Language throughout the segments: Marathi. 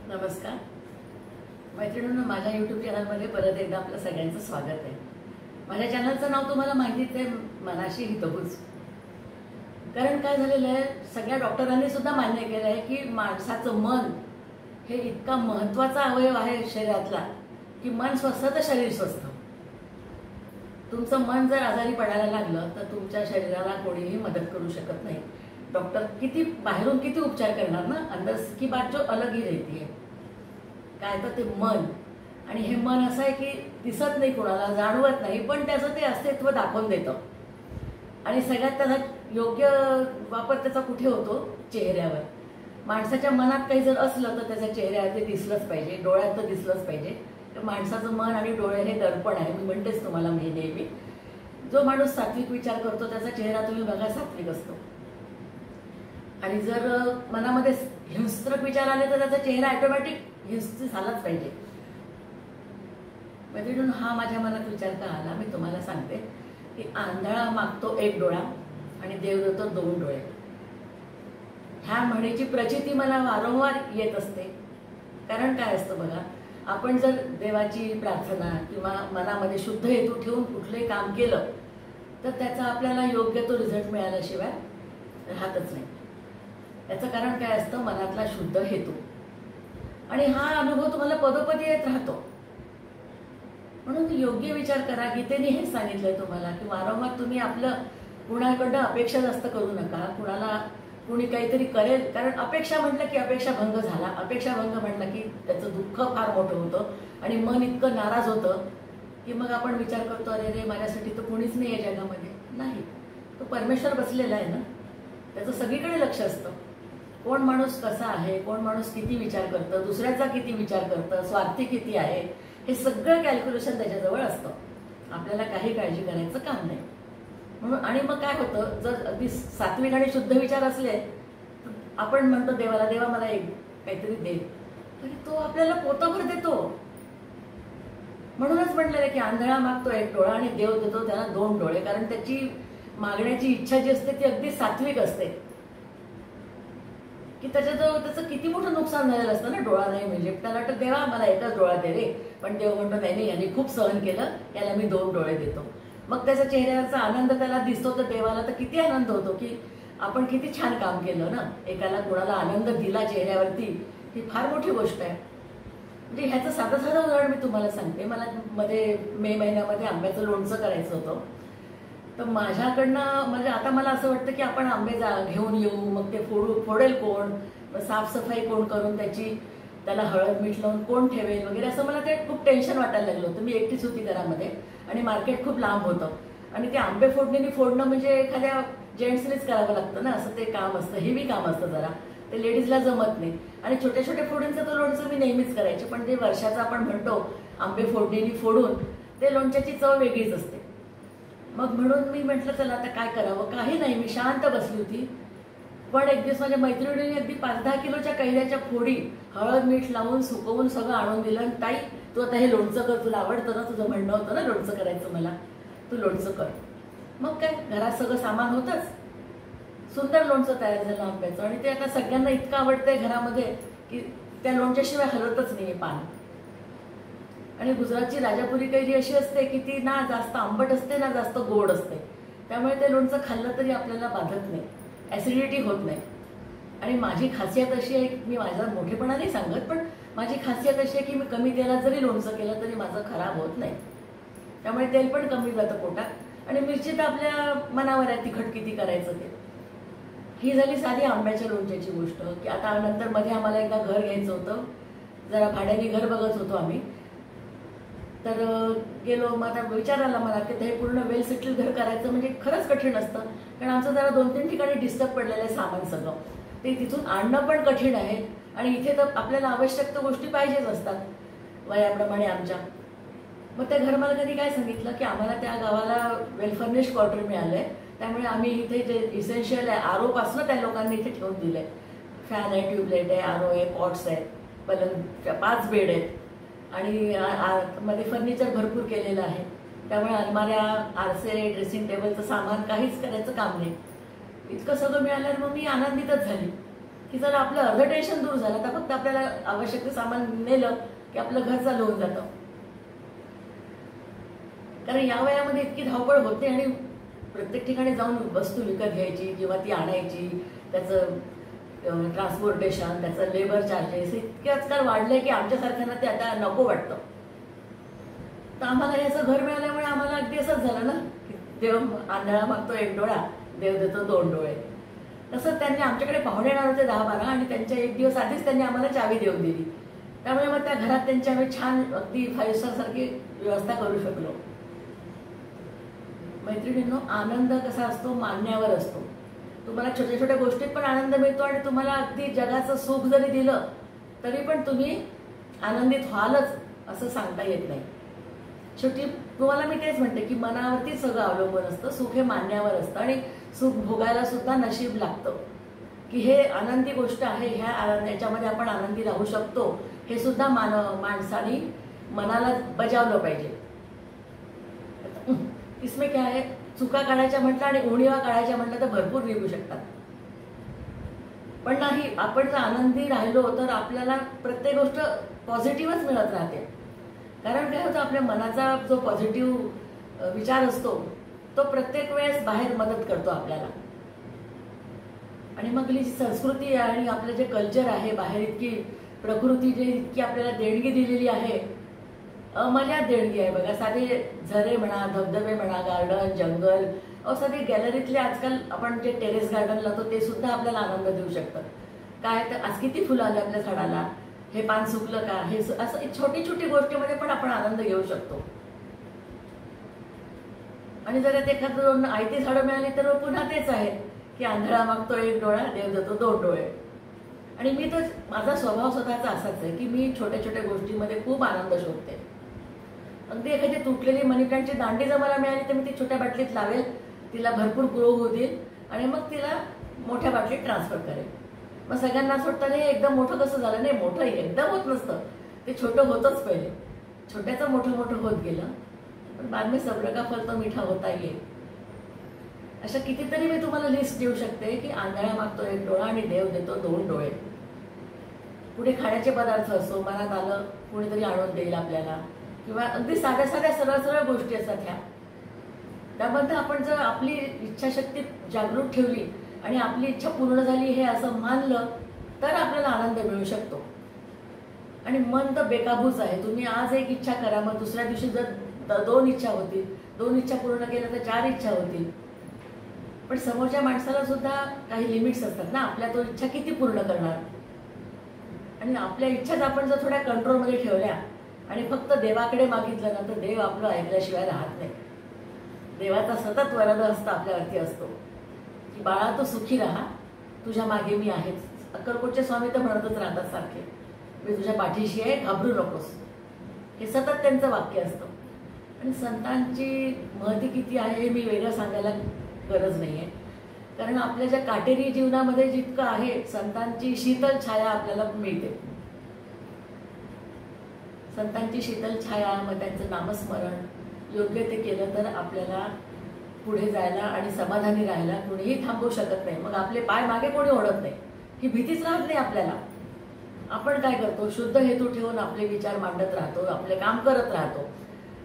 नमस्कार मैत्रिणींनो, माझ्या यूट्यूब चॅनलमध्ये परत एकदा आपलं सगळ्यांचं स्वागत आहे। माझ्या चॅनलचं नाव तुम्हाला माहितीच आहे, मनाशी हितगुज। कारण काय झालेलं आहे, सगळ्या डॉक्टरांनी सुद्धा मान्य केलं आहे की माणसाचं मन हे इतका महत्त्वाचा अवयव आहे शरीरातला की मन स्वस्थ तर शरीर स्वस्थ। तुमचं मन जर आजारी पडायला लागलं तर तुमच्या शरीराला कोणीही मदत करू शकत नाही। डॉक्टर किती बाहेरून किती उपचार करणार ना, अंदर की बात जो अलग ही रहती है। काय तर ते मन, आणि हे मन असं आहे की दिसत नाही, कोणाला जाणवत नाही, पण त्याचं ते अस्तित्व दाखवून देतं। आणि सगळ्यात त्याचा योग्य वापर त्याचा कुठे होतो? चेहऱ्यावर। माणसाच्या मनात काही जर असलं तर त्याच्या चेहऱ्यावर ते दिसलंच पाहिजे, डोळ्यात तर दिसलंच पाहिजे। तर माणसाचं मन आणि डोळे हे दर्पण आहे। मी म्हणतेच तुम्हाला नेहमी, जो माणूस सात्विक विचार करतो त्याचा चेहरा तुम्ही बघा सात्विक असतो, आणि जर मनामध्ये हिंस्त्रक विचार आले तर त्याचा चेहरा ऑटोमॅटिक हिंस्र झालाच पाहिजे। म्हणजे हा माझ्या मनात विचार का आला मी तुम्हाला सांगते की आंधळा मागतो एक डोळा आणि देव देतो दोन डोळे। ह्या म्हणीची प्रचिती मला वारंवार येत असते। कारण काय असतं बघा, आपण जर देवाची प्रार्थना किंवा मनामध्ये शुद्ध हेतू ठेवून कुठले काम केलं तर त्याचा आपल्याला योग्य तो रिझल्ट मिळाल्याशिवाय राहतच नाही। याचं कारण काय असतं? मनातला शुद्ध हेतू। आणि हा अनुभव तुम्हाला पदोपदी येत राहतो। म्हणून योग्य विचार करा। गीतेने हे सांगितलंय तुम्हाला की वारंवार तुम्ही आपलं कुणाकडनं अपेक्षा जास्त करू नका। कुणाला कुणी काहीतरी करेल, कारण अपेक्षा म्हटलं की अपेक्षा भंग झाला, अपेक्षा भंग म्हटलं की त्याचं दुःख फार मोठं होतं आणि मन इतकं नाराज होतं की मग आपण विचार करतो, अरे रे माझ्यासाठी तर कोणीच नाही आहे जगामध्ये। नाही, तो परमेश्वर बसलेला आहे ना, त्याचं सगळीकडे लक्ष असतं। कोण माणूस कसा आहे, कोण माणूस किती विचार करतं, दुसऱ्याचा किती विचार करतं, स्वार्थी किती आहे, हे सगळं कॅल्क्युलेशन त्याच्याजवळ असतं। आपल्याला काही काळजी करायचं काम नाही। म्हणून आणि मग काय होतं, जर अगदी सात्विक आणि शुद्ध विचार असले तर आपण म्हणतो देवाला, देवा मला एक काहीतरी दे, तरी तो आपल्याला पोतभर देतो। म्हणूनच म्हटलेलं की आंधळा मागतो एक डोळा आणि देव देतो त्याला दोन डोळे। कारण त्याची मागण्याची इच्छा जी असते ती अगदी सात्विक असते की त्याच्याजवळ त्याचं किती मोठं नुकसान झालेलं असतं ना, डोळा नाही म्हणजे त्याला वाटतं देवा मला एकच डोळा दे रे, पण देव म्हणतो नाही, याने खूप सहन केलं, याला मी दोन डोळे देतो। मग त्याच्या चेहऱ्यावरचा आनंद त्याला दिसतो, तर देवाला तर किती आनंद होतो की आपण किती छान काम केलं ना, एकाला कुणाला आनंद दिला चेहऱ्यावरती, ही फार मोठी गोष्ट आहे। म्हणजे ह्याचं साधं साधं उदाहरण मी तुम्हाला सांगते। मला मध्ये मे महिन्यामध्ये आंब्याचं लोणचं करायचं होतं, तर माझ्याकडनं म्हणजे आता मला असं वाटतं की आपण आंबे घेऊन येऊ, मग ते फोडेल कोण, साफसफाई कोण करून त्याला हळद मीठ लावून कोण ठेवेल वगैरे, असं मला ते खूप टेन्शन वाटायला लागलं होतं। मी एकटीच होती घरामध्ये आणि मार्केट खूप लांब होतं, आणि ते आंबे फोडणं म्हणजे एखाद्या जेंट्सनेच करावं लागतं ना, असं ते काम असतं, हेवी काम असतं जरा, ते लेडीजला जमत नाही। आणि छोट्या छोट्या फोडींचं तो लोणचं मी नेहमीच करायचे, पण ते वर्षाचं आपण म्हणतो आंबे फोडून ते लोणच्याची चव वेगळीच असते। मग म्हणून मी म्हटलं चला आता काय करावं, काही नाही, मी शांत बसली होती। पण एक दिवस माझ्या मैत्रिणीने अगदी 5-10 किलोच्या कैऱ्याच्या फोडी हळद मीठ लावून सुकवून सगळं आणून दिलं, आणि ताई तू आता हे लोणचं कर, तुला आवडतं ना, तुझं म्हणणं होतं ना लोणचं करायचं मला, तू लोणचं कर। मग काय, घरात सगळं सामान होतंच, सुंदर लोणचं तयार झालं आंब्याचं, आणि ते आता सगळ्यांना इतकं आवडतंय घरामध्ये की त्या लोणच्याशिवाय हलतच नाहीये पान। आणि गुजरातची राजापुरी कैरी अशी असते की ती ना जास्त आंबट असते ना जास्त गोड असते, त्यामुळे ते लोणचं खाल्लं तरी आपल्याला बाधत नाही, ऍसिडिटी होत नाही। आणि माझी खासियत अशी आहे, मी माझा मोठेपणा नाही सांगत, पण माझी खासियत अशी आहे की मी कमी तेलात जरी लोणचं केलं तरी माझं खराब होत नाही, त्यामुळे तेल पण कमी जातं पोटात। आणि मिरची तर आपल्या मनावर आहे, तिखट किती करायचं ते। ही झाली साधी आंब्याच्या लोणच्याची गोष्ट। की आता नंतर मध्ये आम्हाला एकदा घर घ्यायचं होतं, जरा भाड्याने घर बघत होतो आम्ही, तर गेलो। मग आता विचार आला मला की हे पूर्ण वेल सेटल घर करायचं म्हणजे खरंच कठीण असतं, कारण आमचं जरा 2-3 ठिकाणी डिस्टर्ब पडलेलं आहे सामान सगळं, ते तिथून आणणं पण कठीण आहे, आणि इथे तर आपल्याला आवश्यक तर गोष्टी पाहिजेच असतात वयाप्रमाणे आमच्या। मग त्या घरमालकांनी काय सांगितलं की आम्हाला त्या गावाला वेल फर्निश्ड क्वार्टर मिळालंय, त्यामुळे आम्ही इथे जे इसेन्शियल आहे आरो पासून त्या लोकांनी इथे ठेवून दिलंय। फॅन आहे, ट्यूबलाईट आहे, आरो आहे, पॉट्स आहेत, पलंग 5 बेड आहेत, आणि मध्ये फर्निचर भरपूर केलेलं आहे, त्यामुळे अलमाऱ्या, आरसे, ड्रेसिंग टेबलचं सामान काहीच करायचं काम नाही। इतकं सगळं मिळाल्यावर मग मी आनंदितच झाली। की जर आपलं अर्ध टेन्शन दूर झालं तर फक्त आपल्याला आवश्यक ते सामान नेलं की आपलं घर चालू होऊन जातं. कारण या वयामध्ये इतकी धावपळ होते आणि प्रत्येक ठिकाणी जाऊन वस्तू विकत घ्यायची किंवा ती आणायची, त्याचं ट्रान्सपोर्टेशन, त्याचं लेबर चार्जेस इतके आजकाल वाढले की आमच्यासारख्यांना ते आता नको वाटतं. तर आम्हाला याचं घर मिळाल्यामुळे आम्हाला अगदी असंच झालं ना की देव आंधळा मागतो एक डोळा, देव देतो दोन डोळे. तसं त्यांनी आमच्याकडे पाहुणे येणार होते 10-12 आणि त्यांच्या एक दिवस आधीच त्यांनी आम्हाला चावी देऊन दिली. त्यामुळे मग त्या घरात त्यांची आम्ही छान अगदी 5 स्टार सारखी व्यवस्था करू शकलो. मैत्रिणींनो, आनंद कसा असतो मानण्यावर असतो. तुम्हाला छोट्या छोट्या गोष्टीत पण आनंद मिळतो आणि तुम्हाला अगदी जगाचं सुख जरी दिलं तरी पण तुम्ही आनंदित व्हालच असं सांगता येत नाही. शेवटी तुम्हाला मी तेच म्हणते की मनावरती सगळं अवलंबून असतं. सुख हे मानण्यावर असतं आणि सुख भोगायला सुद्धा नशीब लागतं. की हे आनंदी गोष्ट आहे, याच्यामध्ये आपण आनंदी राहू शकतो, हे सुद्धा माणसाने मनाला बजावलं पाहिजे. इसमें क्या आहे, चुका काढायच्या म्हटलं आणि उणीवा काढायच्या म्हटलं तर भरपूर निघू शकतात. पण नाही, आपण जर आनंदी राहिलो तर आपल्याला प्रत्येक गोष्ट पॉझिटिव्हच मिळत राहते. कारण काय होतं, आपल्या मनाचा जो पॉझिटिव्ह विचार असतो तो प्रत्येक वेळेस बाहेर मदत करतो आपल्याला. आणि मग जी संस्कृती आणि आपलं जे कल्चर आहे बाहेर, इतकी प्रकृती जे इतकी आपल्याला देणगी दिलेली आहे, अमर्याद देणगी आहे बघा. साधे झरे म्हणा, धबधबे म्हणा, गार्डन, जंगल, साधे गॅलरीतले आजकाल आपण जे टेरेस गार्डन लावतो ते सुद्धा आपल्याला आनंद देऊ शकतं. काय तर आज किती फुलं आले आपल्या झाडाला, हे पान सुकलं का, हे असं छोटी छोटी गोष्टीमध्ये पण आपण आनंद घेऊ शकतो. आणि जर ते एखादं 2 आयती झाडं मिळाली तर पुन्हा तेच आहे की आंधळा मागतो एक डोळा, देव देतो 2 डोळे. आणि मी तर माझा स्वभाव स्वतःचा असाच आहे की मी छोट्या छोट्या गोष्टींमध्ये खूप आनंद शोधते. अगदी एखादी तुटलेली मनी प्लांटची दांडी जर मला मिळाली तर मी ती छोट्या बाटलीत लावेल, तिला भरपूर ग्रो होऊ देईल आणि मग तिला मोठ्या बाटलीत ट्रान्सफर करेल. मग सगळ्यांना असं वाटतं नाही एकदम मोठं कसं झालं. नाही, मोठं एकदम होत नसतं, ते छोटं होतच पहिले. छोट्याचं मोठं मोठं होत गेलं, पण बाद में सब्र का फल तो मीठा होता येईल. अशा कितीतरी मी तुम्हाला लिस्ट देऊ शकते की आंधळा मागतो एक डोळा आणि देव देतो 2 डोळे. पुढे खाण्याचे पदार्थ असो, मनात आलं कोणीतरी आणून देईल आपल्याला, किंवा अगदी साध्या साध्या सरळ सरळ गोष्टी असतात ह्या. त्यामध्ये आपण जर आपली इच्छाशक्ती जागृत ठेवली आणि आपली इच्छा पूर्ण झाली हे असं मानलं तर आपल्याला आनंद मिळू शकतो. आणि मन तर बेकाबूच आहे. तुम्ही आज एक इच्छा करा, मग दुसऱ्या दिवशी जर 2 इच्छा होतील, 2 इच्छा पूर्ण केल्या तर 4 इच्छा होतील. पण समोरच्या माणसाला सुद्धा काही लिमिट्स असतात ना, आपल्या तो इच्छा किती पूर्ण करणार. आणि आपल्या इच्छाच आपण जर थोड्या कंट्रोलमध्ये ठेवल्या आणि फक्त देवाकडे मागितलं ना तर देव आपलं ऐकल्याशिवाय राहत नाही. देवाचा सतत वरद हस्त आपल्यावरती असतो की बाळा तू सुखी राहा, तुझ्या मागे मी आहेच. अक्कलकोटचे स्वामी तर म्हणतच राहतात सारखे, मी तुझ्या पाठीशी आहे, घाबरू नकोस. हे सतत त्यांचं वाक्य असतं. आणि संतांची महती किती आहे हे मी वेगळं सांगायला गरज नाहीये. कारण आपल्या ज्या काटेरी जीवनामध्ये जितकं आहे, संतांची शीतल छाया आपल्याला मिळते. संतांची शीतल छाया, मग त्यांचं नामस्मरण योग्य ते केलं तर आपल्याला पुढे जायला आणि समाधानी राहायला कोणीही थांबवू शकत नाही. मग आपले पाय मागे कोणी ओढत नाही, ही भीतीच राहत नाही आपल्याला. आपण काय करतो, शुद्ध हेतू ठेवून आपले विचार मांडत राहतो, आपले काम करत राहतो.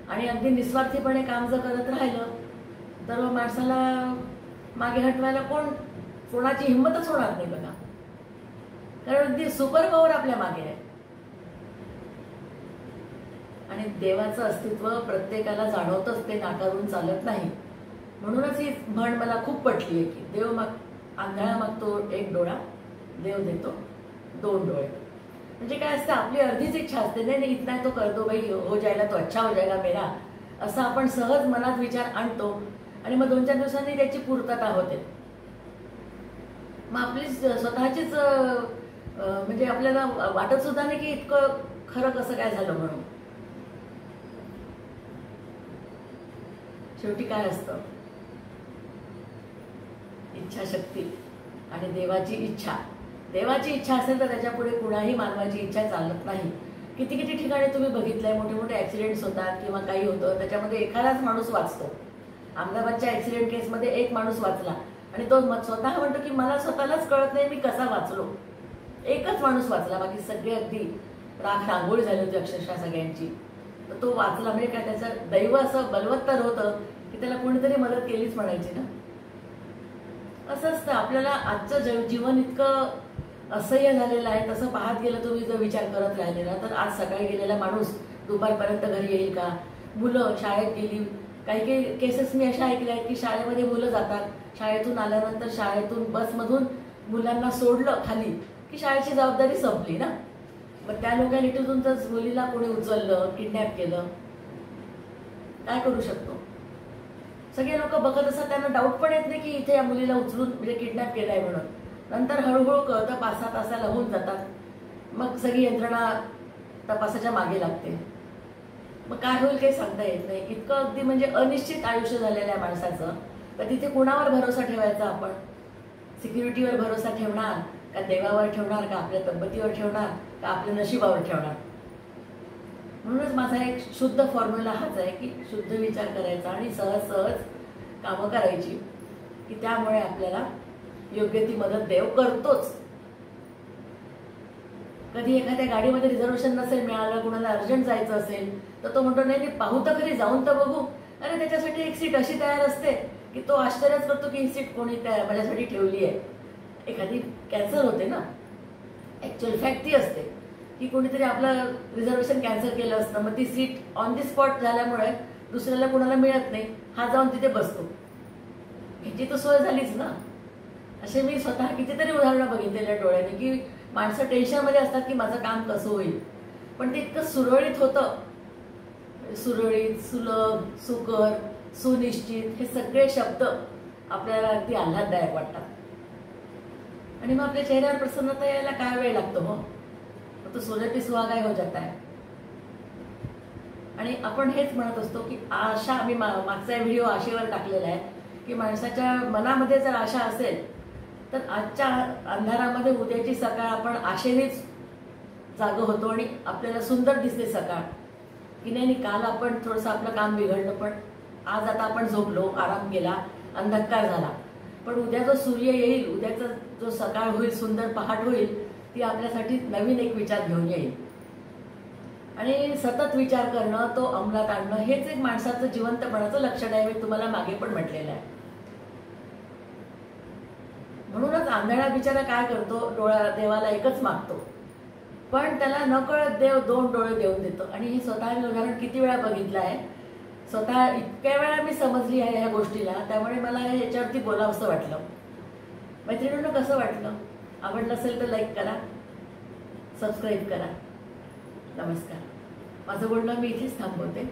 आणि अगदी निस्वार्थीपणे काम जर करत राहिलं तर माणसाला मागे हटवायला कोणाची हिंमतच होणार नाही बघा. कारण अगदी सुपर पॉवर आपल्या मागे आहे. आणि देवाचं अस्तित्व प्रत्येकाला जाणवतच, ते नाकारून चालत नाही. म्हणूनच ही म्हण मला खूप पटली आहे की आंधळा मागतो एक डोळा, देव देतो 2 डोळे. म्हणजे काय असतं, आपली अर्धीच इच्छा असते, नाही इतना तो कर दो भाई, हो जाएगा तो अच्छा हो जाएगा मेरा, असं आपण सहज मनात विचार आणतो आणि मग 2-4 दिवसांनी त्याची पूर्तता होते. मग आपली स्वतःचीच म्हणजे आपल्याला वाटत सुद्धा नाही की इतकं खरं कसं काय झालं म्हणून. शेवटी काय असतं, इच्छाशक्ती आणि देवाची इच्छा. देवाची इच्छा असेल तर त्याच्या पुढे कुणाही मानवाची इच्छा चालत नाही. किती किती ठिकाणी तुम्ही बघितलंय, मोठे मोठे ऍक्सिडेंट्स होतात किंवा काही होतं, त्याच्यामध्ये एखादाच माणूस वाचतो. अहमदाबादच्या ऍक्सिडेंट केसमध्ये एक माणूस वाचला आणि तो स्वतः म्हणतो की मला स्वतःलाच कळत नाही मी कसा वाचलो. एकच माणूस वाचला, बाकी सगळे अगदी राख रांगोळी झाली होती अक्षरशः सगळ्यांची. तर तो वाचला म्हणजे काय, त्याचं दैव असं बलवत्तर होतं की त्याला कोणीतरी मदत केलीच म्हणायची ना. असं असतं आपल्याला. आजचं जीवन इतकं असह्य झालेलं आहे. तसं पाहत गेलं, तुम्ही जर विचार करत राहिले ना, तर आज सकाळी गेलेला माणूस दुपारपर्यंत घरी येईल का? मुलं शाळेत गेली, काही काही केसेस मी अशा ऐकल्या आहेत की शाळेमध्ये मुलं जातात, शाळेतून आल्यानंतर शाळेतून बसमधून मुलांना सोडलं खाली की शाळेची जबाबदारी संपली ना. मग त्या लोकांनी तिथून जर मुलीला कोणी उचललं, किडनॅप केलं, काय करू शकतो? सगळे लोक बघत असतात, त्यांना डाऊट पण येत नाही की इथे या मुलीला उचलून म्हणजे किडनॅप केलाय म्हणून. नंतर हळूहळू कळतं, 5-6 तासाला होऊन जातात. मग सगळी यंत्रणा तपासाच्या मागे लागते. मग काय होईल काही सांगता येत नाही. इतकं अगदी म्हणजे अनिश्चित आयुष्य झालेलं आहे माणसाचं. तर तिथे कोणावर भरोसा ठेवायचा आपण? सिक्युरिटीवर भरोसा ठेवणार का, देवावर ठेवणार का, आपल्या तब्येतीवर ठेवणार का, आपल्या नशिबावर ठेवणार? म्हणूनच माझा एक शुद्ध फॉर्म्युला हाच आहे की शुद्ध विचार करायचा आणि सहज सहज कामं करायची, की त्यामुळे आपल्याला योग्य ती मदत देव करतोच. कधी एखाद्या गाडीमध्ये रिझर्वेशन नसेल मिळालं, कुणाला अर्जंट जायचं असेल, तर तो म्हणतो नाही पाहू तर खरी, जाऊन तर बघू. अरे त्याच्यासाठी एक सीट अशी तयार असते की तो आश्चर्यच करतो की ही सीट कोणी माझ्यासाठी ठेवली आहे. एखादी कॅन्सल होते ना, ऍक्च्युअल फॅक्ट ती असते की कोणीतरी आपलं रिझर्वेशन कॅन्सल केलं असतं, मग ती सीट ऑन दी स्पॉट झाल्यामुळे दुसऱ्याला कोणाला मिळत नाही, हा जाऊन तिथे बसतो. ह्याची तर सोय झालीच ना. असे मी स्वतः कितीतरी उदाहरणं बघितलेल्या डोळ्याने की माणसं टेन्शनमध्ये असतात की माझं काम कसं होईल, पण ते इतकं सुरळीत होतं. सुरळीत, सुलभ, सुकर, सुनिश्चित हे सगळे शब्द आपल्याला अगदी आल्हाददायक वाटतात. आणि मग आपल्या चेहऱ्यावर प्रसन्नता यायला काय वेळ लागतो? हो, तो सोने पे सुहागा हो जाता है. आणि आपण हेच म्हणत असतो की आशा, मी मागचा व्हिडिओ आशेवर टाकलेला आहे की माणसाच्या मनामध्ये जर आशा असेल तर आजच्या अंधारामध्ये उद्याची सकाळ आपण आशेनेच जाग होतो आणि आपल्याला सुंदर दिसते सकाळ. की नाही, काल आपण थोडंसं आपलं काम बिघडलं, पण आज आता आपण झोपलो, आराम केला, अंधकार झाला, पण उद्या जो सूर्य येईल, उद्याचा जो सकाळ होईल, सुंदर पहाट होईल, ती आपल्यासाठी नवीन एक विचार घेऊन येईल. आणि सतत विचार करणं, तो अंमलात आणणं, हेच एक माणसाचं जिवंतपणाचं लक्षण आहे. मी तुम्हाला मागे पण म्हटलेलं आहे. म्हणूनच आंधळा बिचारा काय करतो, देवाला एकच मागतो, पण त्याला नकळत देव 2 डोळे देऊन देतो. आणि हे स्वतः मी उदाहरण किती वेळा बघितलं आहे, स्वतः इतक्या वेळा मी समजली आहे ह्या गोष्टीला. त्यामुळे मला ह्याच्यावरती बोलावंसं वाटलं. मैत्रिणींना कसं वाटलं? आवडलं असेल तर लाईक करा, सबस्क्राईब करा. नमस्कार. माझं बोलणं मी इथेच थांबवते.